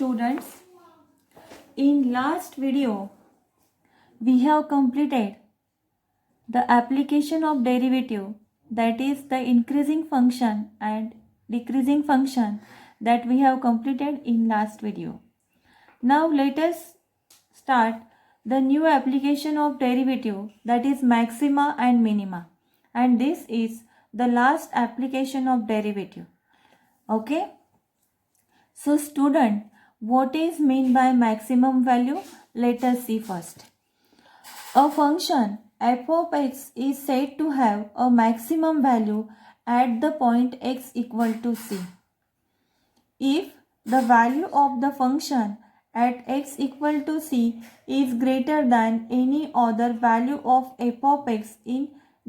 students, in last video we have completed the application of derivative, that is the increasing function and decreasing function, that we have completed in last video. Now let us start the new application of derivative, that is maxima and minima, and this is the last application of derivative. Okay, so student, what is mean by maximum value? Let us see first. A function f of x is said to have a maximum value at the point x equal to c. If the value of the function at x equal to c is greater than any other value of f of x in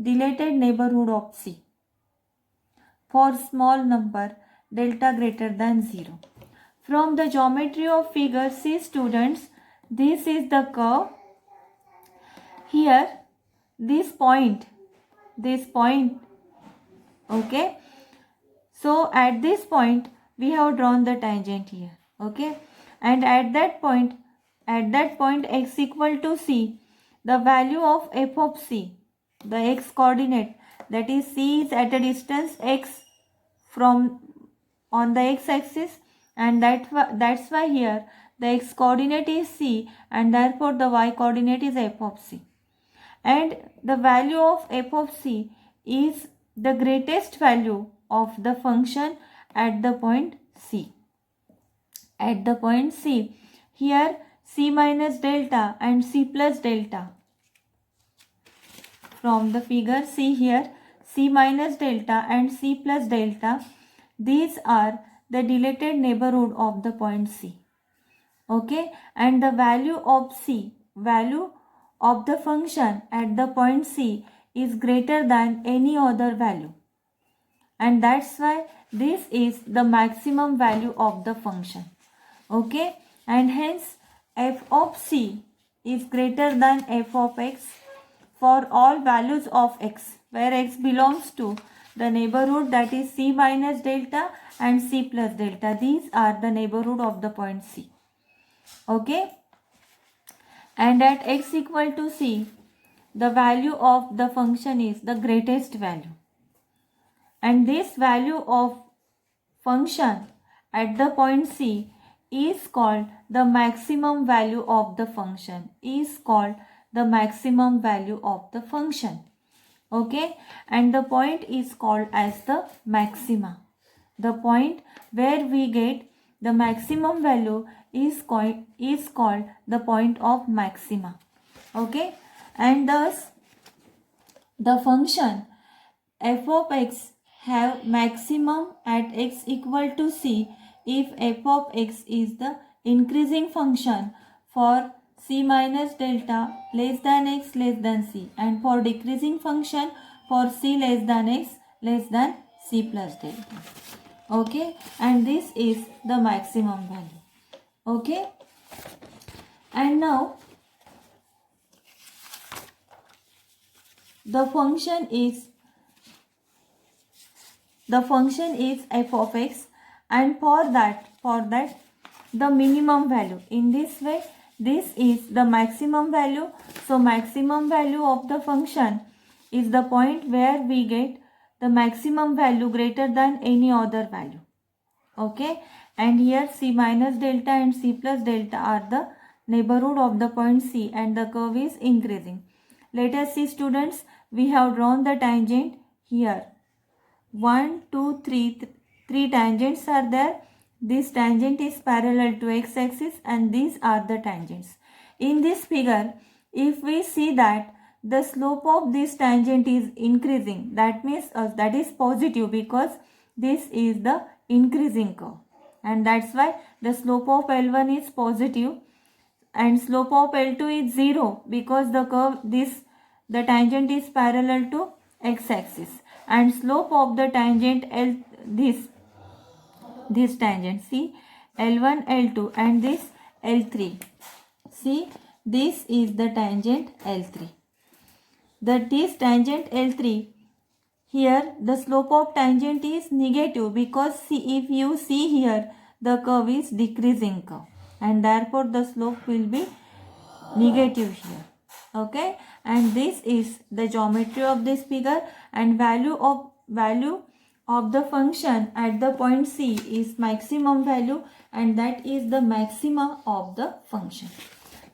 dilated neighborhood of c for small number delta greater than 0. From the geometry of figure C, students, this is the curve. Here this point, okay. So at this point we have drawn the tangent here, okay, and at that point x equal to c, the value of f of c, the x coordinate, that is c is at a distance x from on the x axis, and that's why here the x coordinate is c and therefore the y coordinate is f of c, and the value of f of c is the greatest value of the function at the point c. At the point c, here c minus delta and c plus delta. From the figure see here, c minus delta and c plus delta, these are the dilated neighborhood of the point c. Okay, and the value of c, value of the function at the point c is greater than any other value, and that's why this is the maximum value of the function. Okay, and hence f of c is greater than f of x for all values of x, where x belongs to the neighborhood, that is c minus delta and c plus delta. These are the neighborhood of the point c. Okay, and at x equal to c, the value of the function is the greatest value, and this value of function at the point c is called the maximum value of the function, okay, and the point is called as the maxima. The point where we get the maximum value is called the point of maxima. Okay, and thus the function f of x have maximum at x equal to c if f of x is the increasing function for c minus delta less than x less than c, and for decreasing function for c less than x less than c plus delta. Okay, and this is the maximum value. Okay, and now the function is f of x, and for that the minimum value. In this way, this is the maximum value. So maximum value of the function is the point where we get the maximum value greater than any other value. Okay, and here c minus delta and c plus delta are the neighborhood of the point c, and the curve is increasing. Let us see, students, we have drawn the tangent here. 1, 2, 3, 3 tangents are there. This tangent is parallel to x-axis, and these are the tangents. In this figure, if we see that the slope of this tangent is increasing, that means that is positive, because this is the increasing curve, and that's why the slope of L1 is positive and slope of L2 is 0, because the curve the tangent is parallel to x-axis, and slope of the tangent this tangent, see, L1, L2, and this L3. See, this is the tangent L3. This tangent L3, here the slope of tangent is negative, because see, if you see here, the curve is decreasing curve, and therefore the slope will be negative here. Okay, and this is the geometry of this figure, and value of the function at the point C is maximum value, and that is the maxima of the function.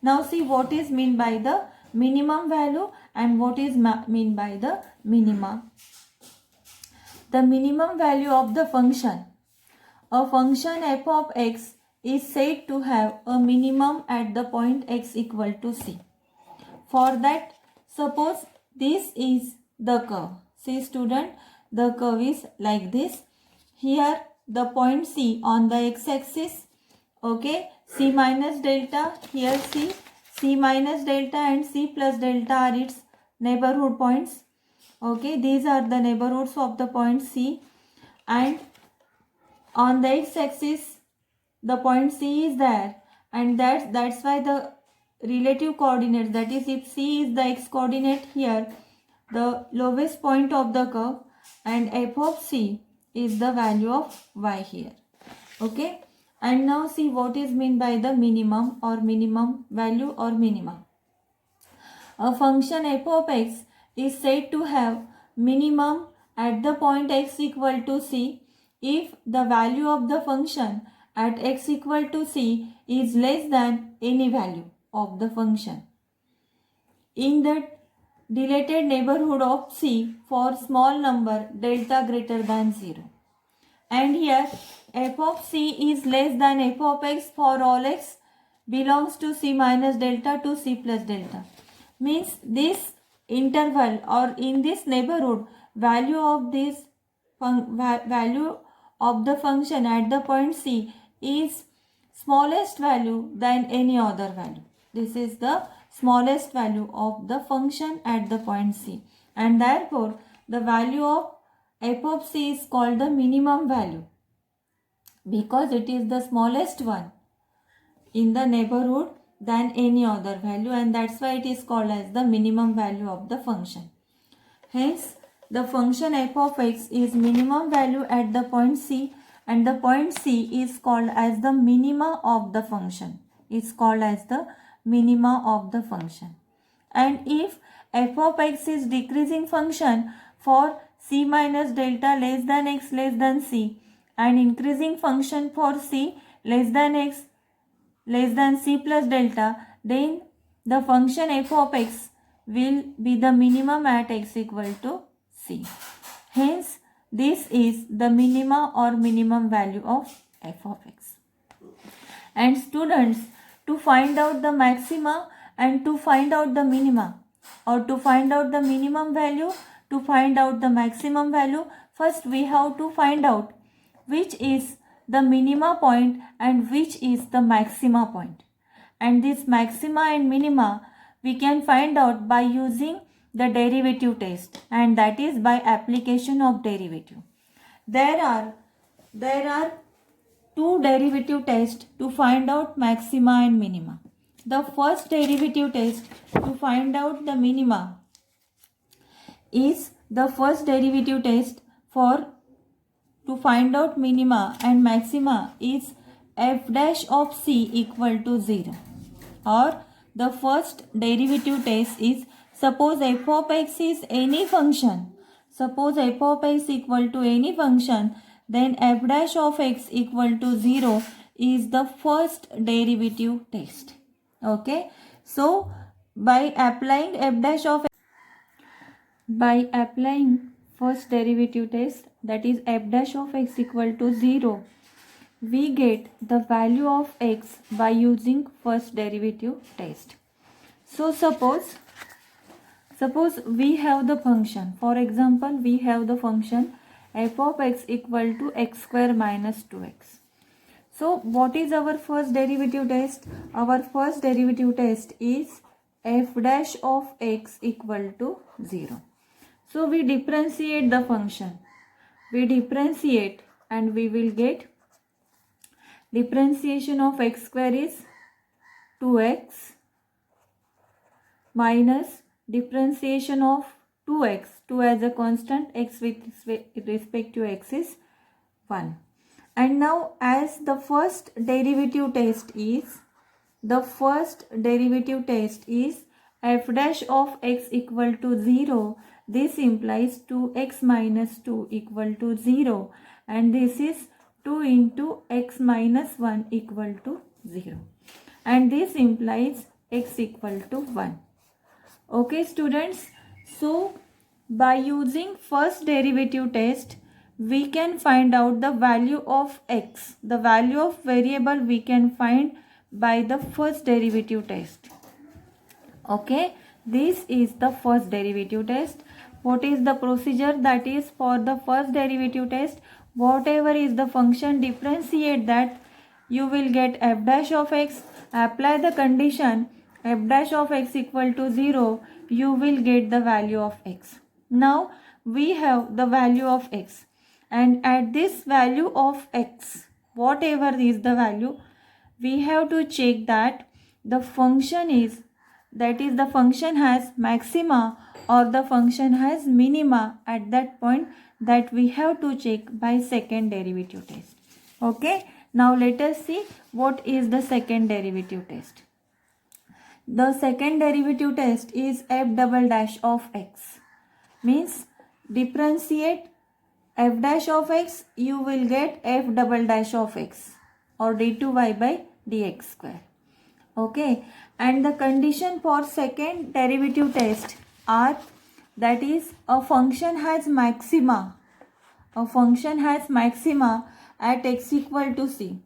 Now see what is mean by the minimum value and what is mean by the minima. The minimum value of the function. A function f of x is said to have a minimum at the point x equal to c. For that, suppose this is the curve. See student, the curve is like this. Here the point C on the x-axis, okay, C minus delta, here C minus delta and C plus delta are its neighborhood points. Okay, these are the neighborhoods of the point C, and on the x-axis the point C is there, and that's why the relative coordinates, that is if C is the x coordinate here, the lowest point of the curve, and f of C is the value of y here. Okay, and now see what is mean by the minimum or minimum value or minima. A function f of x is said to have minimum at the point x equal to c if the value of the function at x equal to c is less than any value of the function in the dilated neighborhood of c for small number delta greater than 0. And here f of c is less than f of x for all x belongs to c minus delta to c plus delta. Means this interval or in this neighborhood value of this value of the function at the point c is smallest value than any other value. This is the smallest value of the function at the point C, and therefore the value of f of c is called the minimum value because it is the smallest one in the neighborhood than any other value, and that's why it is called as the minimum value of the function. Hence the function f of x is minimum value at the point C, and the point C is called as the minima of the function. It's called as the minima of the function. And if f of x is decreasing function for c minus delta less than x less than c, and increasing function for c less than x less than c plus delta, then the function f of x will be the minimum at x equal to c. Hence, this is the minima or minimum value of f of x. And students, to find out the maxima and to find out the minima, or to find out the minimum value, to find out the maximum value, first we have to find out which is the minima point and which is the maxima point. And this maxima and minima we can find out by using the derivative test, and that is by application of derivative. There are two derivative tests to find out maxima and minima. The first derivative test to find out the minima is the first derivative test for to find out minima and maxima is f dash of c equal to 0. Or the first derivative test is, suppose f of x is any function. Suppose f of x equal to any function, then f dash of x equal to 0 is the first derivative test. Okay. So, by applying f dash of x, by applying first derivative test, that is f dash of x equal to 0, we get the value of x by using first derivative test. So suppose we have the function, for example we have the function f of x equal to x square minus 2x. So what is our first derivative test? Our first derivative test is f dash of x equal to 0. So we differentiate the function. We differentiate and we will get differentiation of x square is 2x minus differentiation of 2x, 2 as a constant, x with respect to x is 1. And now as the first derivative test is f dash of x equal to 0. This implies 2x minus 2 equal to 0, and this is 2 into x minus 1 equal to 0, and this implies x equal to 1. Okay students, so by using first derivative test we can find out the value of x. The value of variable we can find by the first derivative test. Okay, this is the first derivative test. What is the procedure? That is, for the first derivative test, whatever is the function, differentiate that, you will get f dash of x, apply the condition f dash of x equal to 0, you will get the value of x. Now we have the value of x, and at this value of x, whatever is the value, we have to check that the function is, that is, the function has maxima or the function has minima at that point, that we have to check by second derivative test. Okay, now let us see what is the second derivative test. The second derivative test is f double dash of x. Means differentiate f dash of x, you will get f double dash of x or d2y by dx square. Okay, and the condition for second derivative test are, that is, a function has maxima at x equal to c.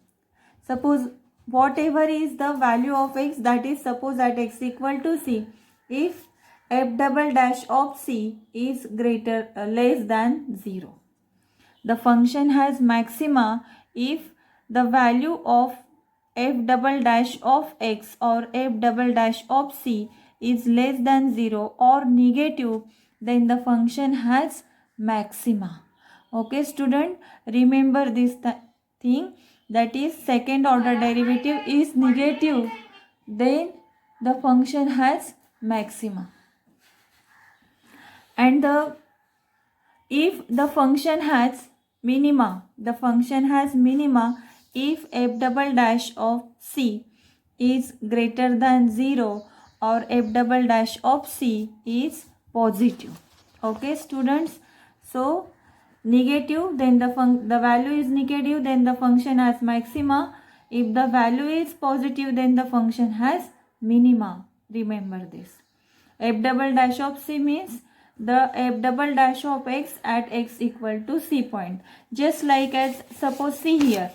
Suppose whatever is the value of x, that is, suppose at x equal to c, if f double dash of c is less than 0. The function has maxima if the value of f double dash of x or f double dash of c is less than 0 or negative, then the function has maxima. Okay student, remember this thing, that is, second order derivative is negative, then the function has maxima. And if the function has minima, if f double dash of c is greater than 0 or f double dash of c is positive. Okay students, so negative, then the value is negative, then the function has maxima. If the value is positive, then the function has minima. Remember this. F double dash of c means the f double dash of x at x equal to c point. Just like as, suppose see here,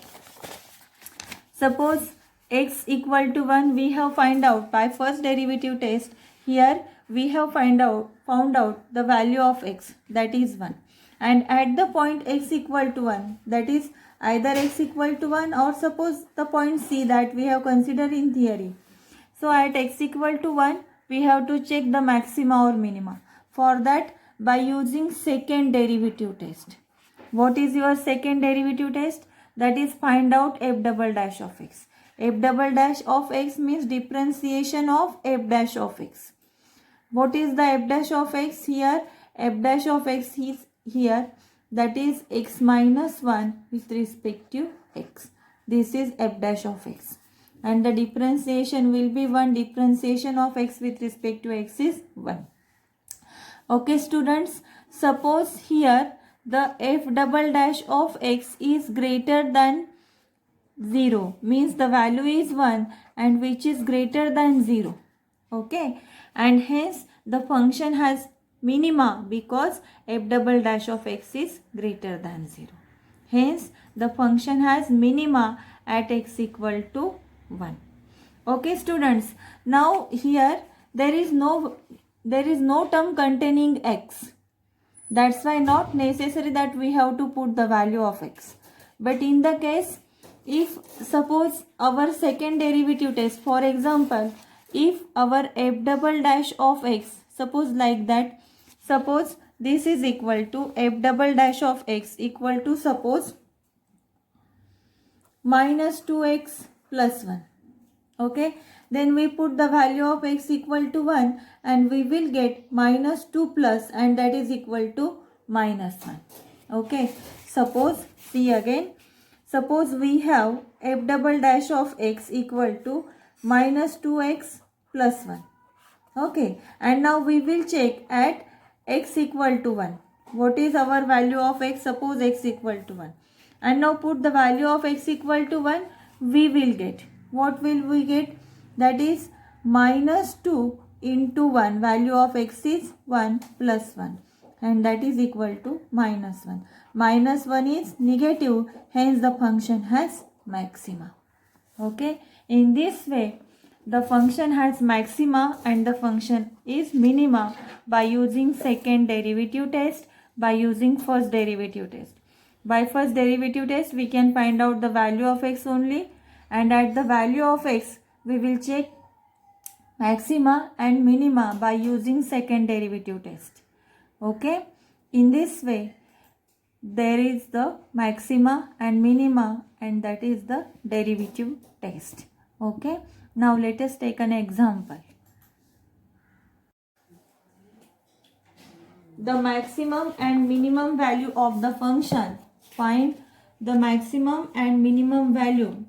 suppose x equal to 1, we have find out by first derivative test. Here we have found out the value of x, that is 1, and at the point x equal to 1, that is either x equal to 1 or suppose the point c that we have considered in theory. So at x equal to 1, we have to check the maxima or minima. For that, by using second derivative test. What is your second derivative test? That is, find out f double dash of x. F double dash of x means differentiation of f dash of x. What is the f dash of x here? F dash of x is here, that is x minus 1 with respect to x. This is f dash of x. And the differentiation will be 1. Differentiation of x with respect to x is 1. Okay students, suppose here the f double dash of x is greater than 0, means the value is 1 and which is greater than 0. Okay, and hence the function has minima because f double dash of x is greater than 0. Hence the function has minima at x equal to 1. Okay students, now here there is no term containing x. That's why not necessary that we have to put the value of x. But in the case, if suppose our second derivative test, for example, if our f double dash of x, suppose like that, suppose this is equal to f double dash of x equal to, suppose, minus 2x plus 1. Okay, then we put the value of x equal to 1 and we will get minus 2 plus, and that is equal to minus 1. Okay, suppose, see again, Suppose we have f double dash of x equal to minus 2x plus 1. Okay, and now we will check at x equal to 1. What is our value of x? Suppose x equal to 1. And now put the value of x equal to 1, we will get. What will we get? That is minus 2 into 1. Value of x is 1 plus 1. And that is equal to minus 1. Minus 1 is negative, hence the function has maxima. Okay, in this way, the function has maxima and the function is minima by using second derivative test, by using first derivative test. By first derivative test, we can find out the value of x only, and at the value of x, we will check maxima and minima by using second derivative test. Okay, in this way, there is the maxima and minima, and that is the derivative test. Okay, now let us take an example. The maximum and minimum value of the function. Find the maximum and minimum value.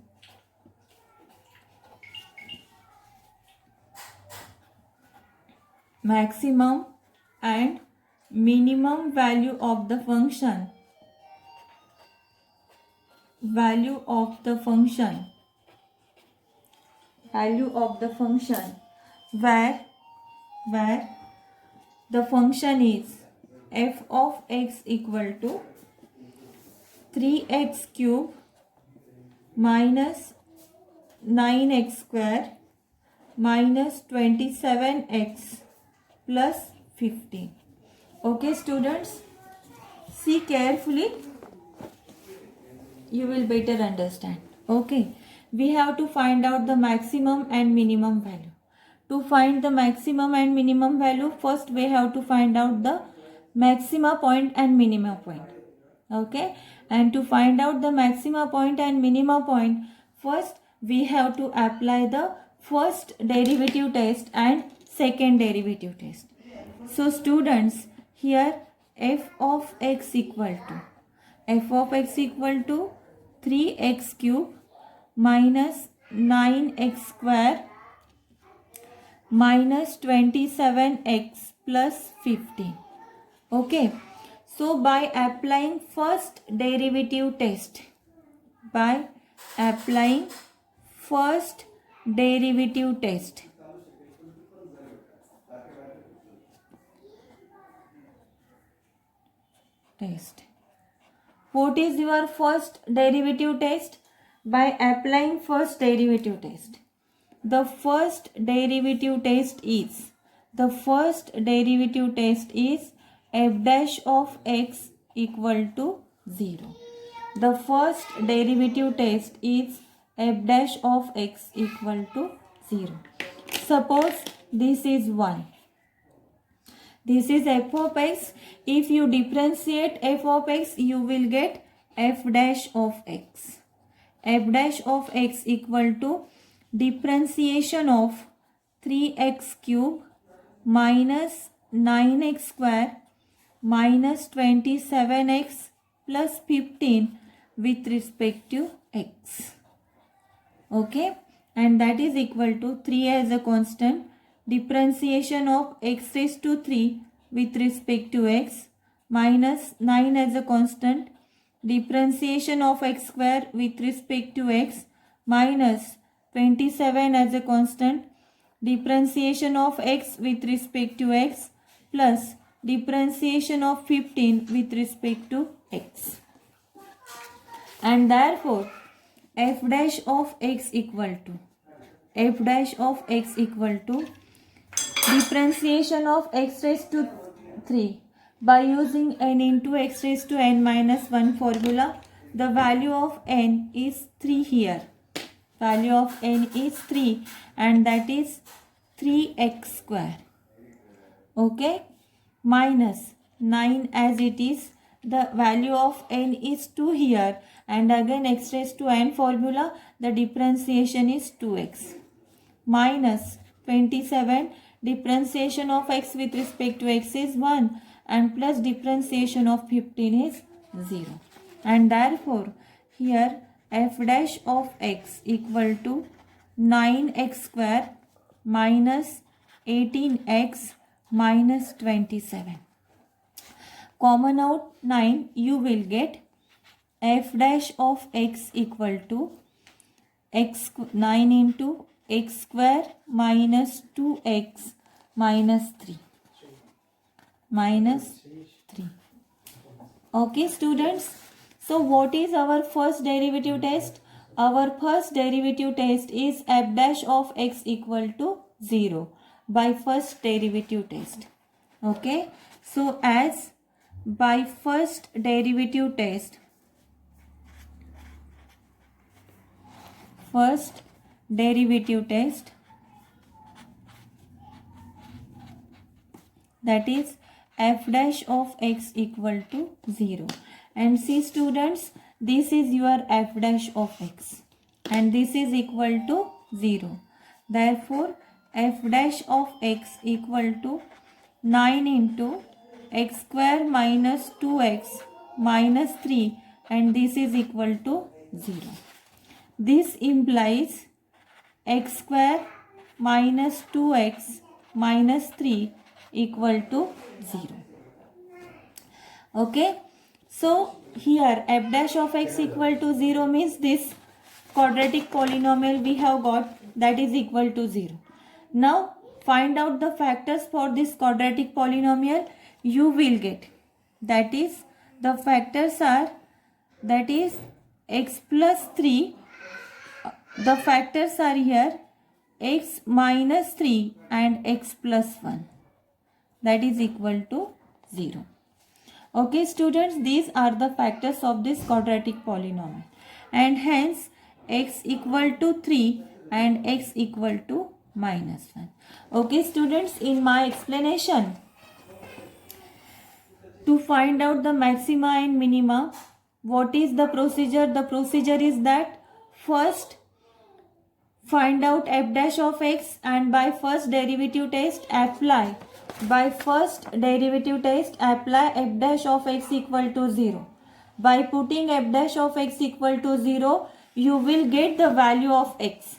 Maximum and minimum value of the function. Value of the function. Value of the function where the function is f of x equal to 3x cube minus 9x square minus 27x plus 15. Okay students, see carefully, you will better understand. Okay, we have to find out the maximum and minimum value. To find the maximum and minimum value, first we have to find out the maxima point and minima point. Okay, and to find out the maxima point and minima point, first we have to apply the first derivative test and second derivative test. So students, here f of x equal to 3x cube minus 9x square minus 27x plus 15. Okay, so by applying first derivative test, what is your first derivative test? By applying first derivative test. The first derivative test is f dash of x equal to 0. The first derivative test is f dash of x equal to 0. Suppose this is 1. This is f of x. If you differentiate f of x, you will get f dash of x. F dash of x equal to differentiation of 3x cube minus 9x square minus 27x plus 15 with respect to x. Okay, and that is equal to 3 as a constant, differentiation of x raised to 3 with respect to x minus 9 as a constant, differentiation of x square with respect to x minus 27 as a constant, differentiation of x with respect to x plus differentiation of 15 with respect to x. And therefore f dash of x equal to differentiation of x raised to 3 by using n into x raised to n minus 1 formula. The value of n is 3 here. Value of n is 3, and that is 3x square. Okay, minus 9 as it is. The value of n is 2 here, and again x raised to n formula, the differentiation is 2x. Minus 27, differentiation of x with respect to x is 1, and plus differentiation of 15 is 0. And therefore here f dash of x equal to 9x square minus 18x minus 27. Common out 9, you will get f dash of x equal to 9 into x square minus 2x minus 3. Okay, students. So what is our first derivative test? Our first derivative test is f dash of x equal to 0 by first derivative test. Okay. So as by first derivative test, that is f dash of x equal to 0. And see students, this is your f dash of x and this is equal to 0. Therefore, f dash of x equal to 9 into x square minus 2x minus 3 and this is equal to 0. This implies x square minus 2x minus 3 equal to 0. Okay. So here f dash of x equal to 0 means this quadratic polynomial we have got, that is equal to 0. Now find out the factors for this quadratic polynomial. You will get, that is the factors are, that is x plus 3. The factors are here x minus 3 and x plus 1, that is equal to 0. Okay students, these are the factors of this quadratic polynomial and hence x equal to 3 and x equal to minus 1. Okay students, in my explanation, to find out the maxima and minima, what is the procedure? The procedure is that first find out f dash of x and by first derivative test apply f dash of x equal to 0. By putting f dash of x equal to 0, you will get the value of x.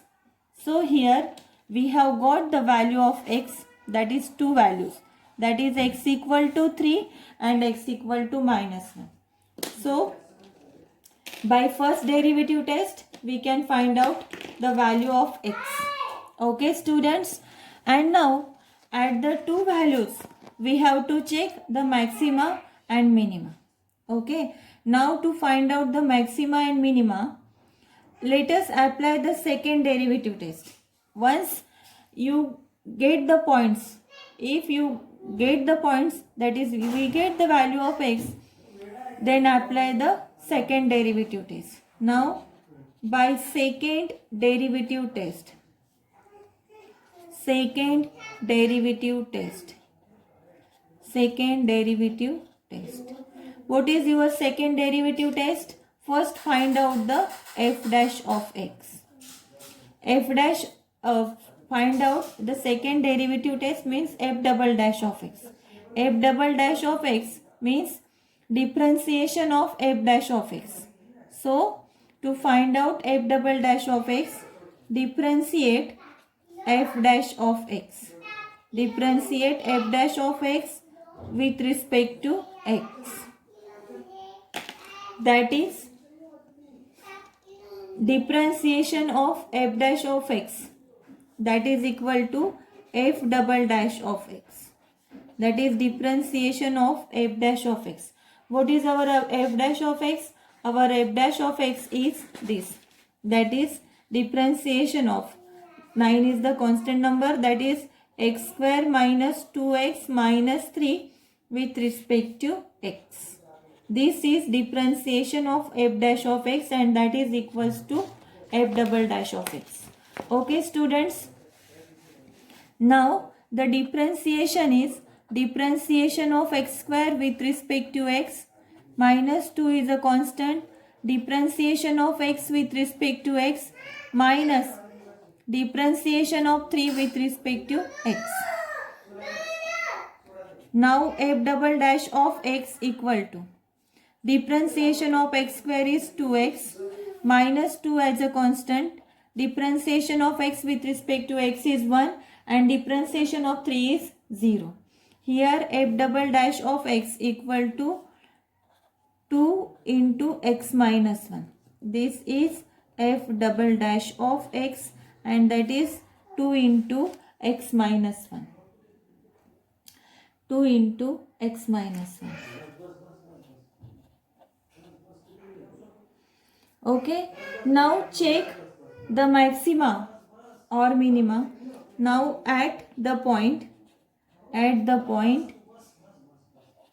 So here we have got the value of x, that is two values, that is x equal to 3 and x equal to minus 1. So by first derivative test we can find out the value of x. Okay students, and now at the two values we have to check the maxima and minima. Okay, now to find out the maxima and minima, let us apply the second derivative test. Once you get the points, if you get the points, that is we get the value of x, then apply the second derivative test. Now by second derivative test, what is your second derivative test? First find out the f dash of x. Find out the second derivative test means f double dash of x. F double dash of x means differentiation of f dash of x. So to find out f double dash of x, differentiate f dash of x. Differentiate f dash of x with respect to x. That is differentiation of f dash of x, that is equal to f double dash of x. That is differentiation of f dash of x. What is our f dash of x? Our f dash of x is this. That is differentiation of 9 is the constant number, that is x square minus 2x minus 3 with respect to x. This is differentiation of f dash of x and that is equals to f double dash of x. Okay students. Now the differentiation is differentiation of x square with respect to x, minus 2 is a constant, differentiation of x with respect to x minus differentiation of 3 with respect to x. Now f double dash of x equal to differentiation of x square is 2x minus 2 as a constant. Differentiation of x with respect to x is 1 and differentiation of 3 is 0. Here f double dash of x equal to 2 into x minus 1. This is f double dash of x and that is 2 into x minus 1. 2 into x minus 1. Okay. Now check the maxima or minima. Now at the point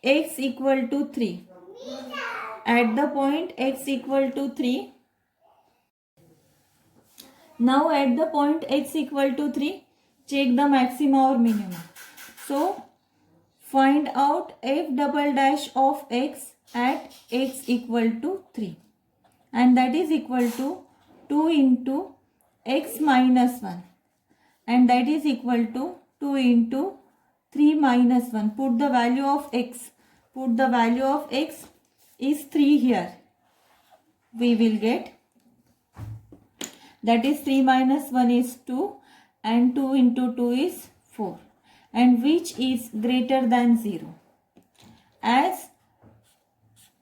x equal to 3. At the point x equal to 3. Now at the point x equal to 3, check the maxima or minima. So find out f double dash of x at x equal to 3. And that is equal to 2 into x minus 1. And that is equal to 2 into 3 minus 1. Put the value of x. Put the value of x is 3 here. We will get, that is 3 minus 1 is 2 and 2 into 2 is 4. And which is greater than 0. As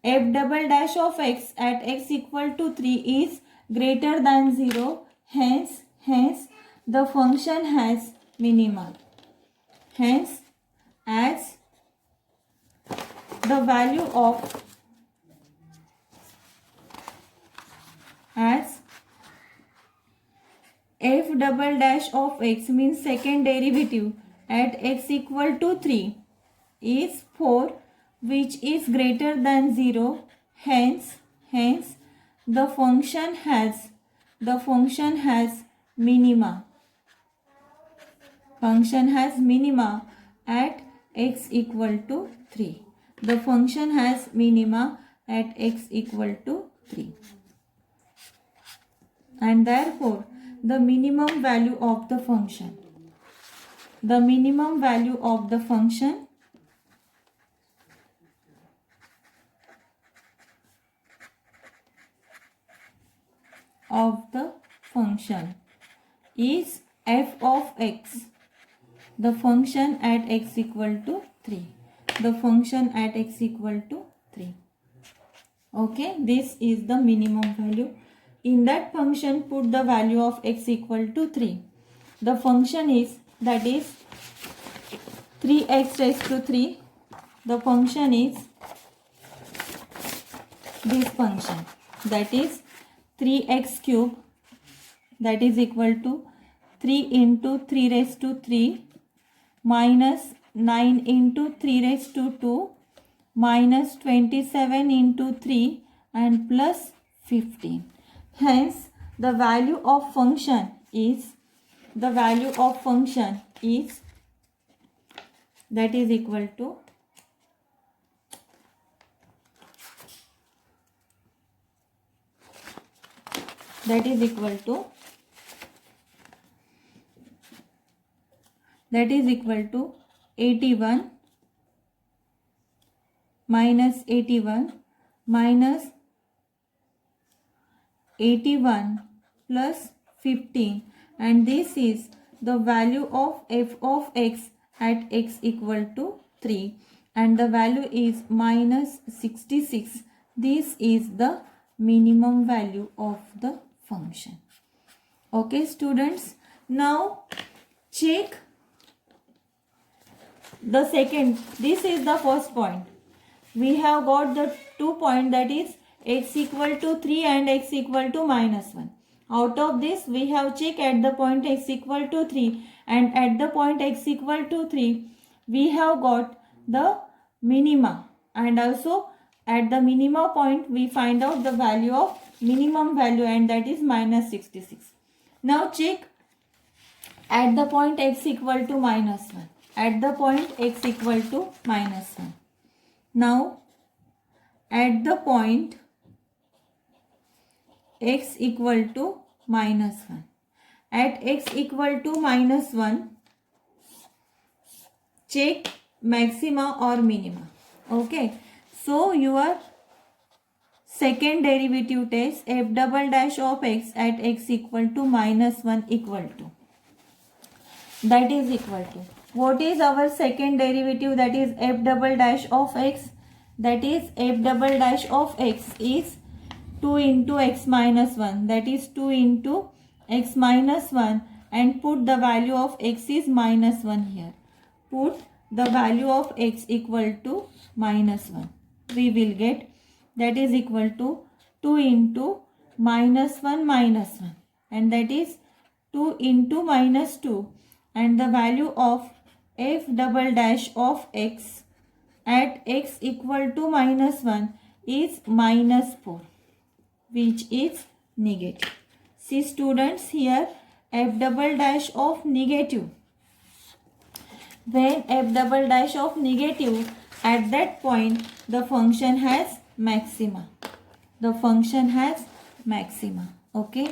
f double dash of x at x equal to 3 is greater than 0, hence the function has minima. Hence, as the value of f double dash of x means second derivative at x equal to 3 is 4, which is greater than 0. Hence the function has minima. Function has minima at x equal to 3. The function has minima at x equal to 3. And therefore the minimum value of the function. The minimum value of the function is f of x. The function at x equal to 3. The function at x equal to 3. Okay, this is the minimum value. In that function, put the value of x equal to 3. The function is, that is 3x raised to 3. The function is this function, that is 3x cube, that is equal to 3 into 3 raised to 3 minus 9 into 3 raised to 2 minus 27 into 3 and plus 15. Hence, the value of function is that is equal to that is equal to 81 minus 81 minus 81 plus 15, and this is the value of f of x at x equal to 3 and the value is minus 66. This is the minimum value of the function. Okay students, now check the second. This is the first point. We have got the 2 points, that is x equal to 3 and x equal to minus 1. Out of this we have checked at the point x equal to 3 and at the point x equal to 3 we have got the minima, and also at the minima point we find out the value of minimum value, and that is minus 66. Now check at the point x equal to minus 1. At the point x equal to minus 1. Now at the point x equal to minus 1. At x equal to minus 1, check maxima or minima. Okay. So your second derivative test, f double dash of x at x equal to -1 equal to, that is equal to, what is our second derivative, that is f double dash of x, that is f double dash of x is 2 into x minus 1, that is 2 into x minus 1, and put the value of x is -1 here. Put the value of x equal to -1. We will get, that is equal to 2 into -1 and that is 2 into -2, and the value of f double dash of x at x equal to -1 is -4, which is negative. See students, here f double dash of negative, when f double dash of negative, at that point the function has maxima. The function has maxima. Okay.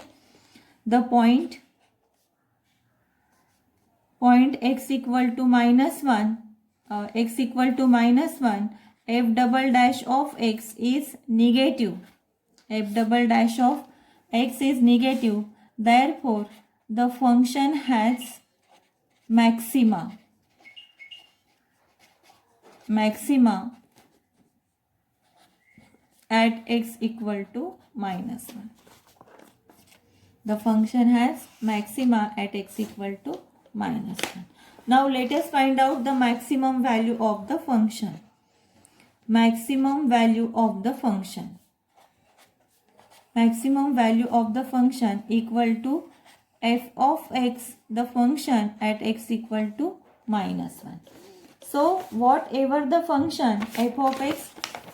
The point x equal to -1, x equal to -1, f double dash of x is negative. F double dash of x is negative. Therefore, the function has maxima. Maxima at x equal to -1. The function has maxima at x equal to -1. Now let us find out the maximum value of the function. Maximum value of the function. Maximum value of the function equal to f of x, the function at x equal to -1. So whatever the function f of x,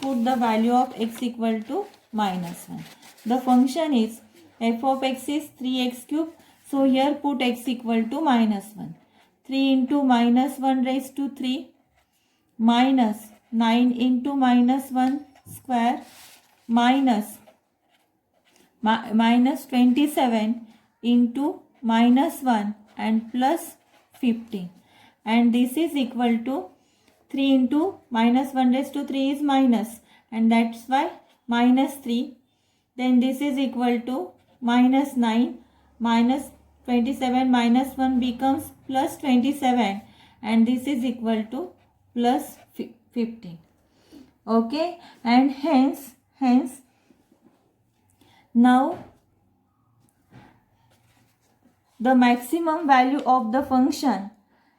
put the value of x equal to -1. The function is f of x is 3x cube. So here put x equal to -1. 3 into -1 raised to 3 minus 9 into -1 square minus 27 into -1 and plus 15. And this is equal to 3 into -1 raised to 3 is minus, and that's why -3. Then this is equal to -9 minus 27 minus 1 becomes plus 27, and this is equal to plus 15. Okay, and hence now the maximum value of the function,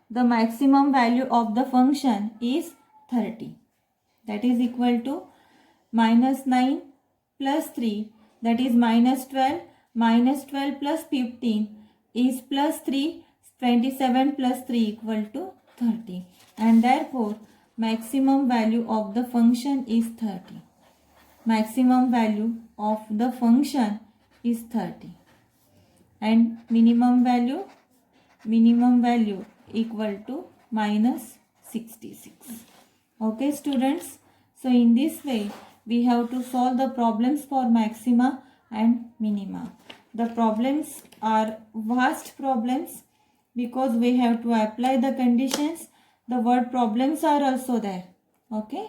the maximum value of the function is 30. That is equal to -9 plus 3, that is -12. -12 plus 15 is plus 3. 27 plus 3 equal to 30. And therefore, maximum value of the function is 30. Maximum value of the function is 30. And minimum value equal to -66. Okay students, so in this way we have to solve the problems for maxima and minima. The problems are vast problems because we have to apply the conditions. The word problems are also there. Okay.